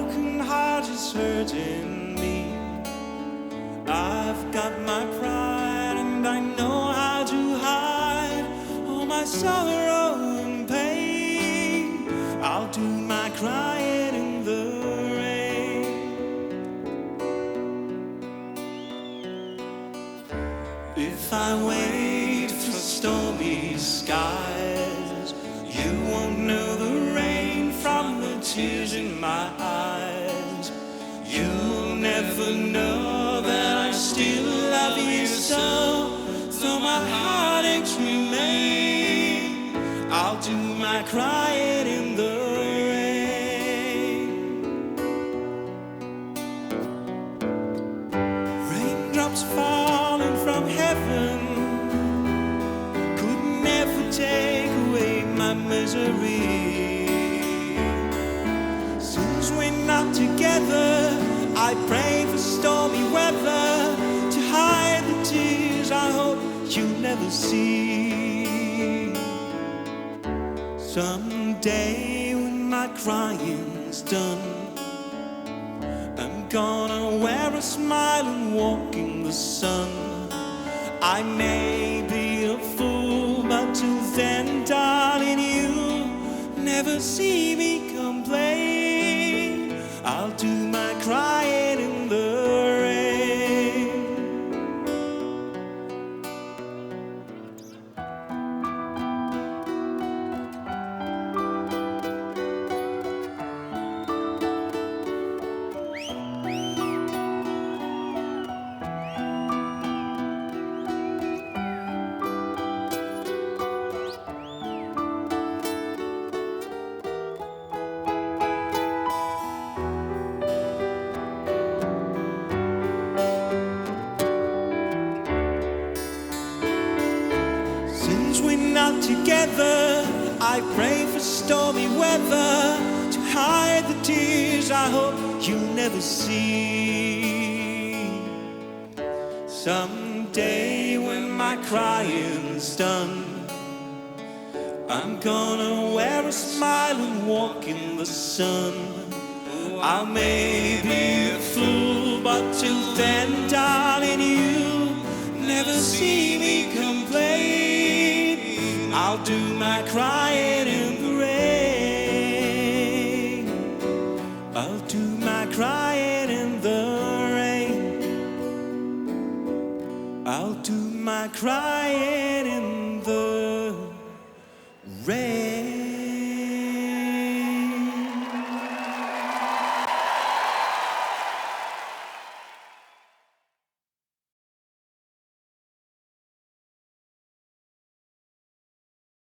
broken heart is hurting me. I've got my pride and I know how to hide all my sorrow and pain. I'll do my crying in the rain. If I wait for stormy skies, you won't know the rain from the tears in my eyes. You'll never know that I still love you so. Though my heartaches remain, I'll do my crying in the rain. Raindrops falling from heaven could never take away my misery. Since we're not together, I pray for stormy weather to hide the tears I hope you'll never see. Someday when my crying's done, I'm gonna wear a smile and walk in the sun. I may be a fool, but till then, darling, you'll never see me complain. I'll do my crying in the rain. Since we're not together, I pray for stormy weather to hide the tears I hope you'll never see. Someday when my crying's done, I'm gonna wear a smile and walk in the sun. I may be a fool, but till then, darling, you'll never see me complain. I'll do my crying in the rain. I'll do my crying in the rain. I'll do my crying in the rain.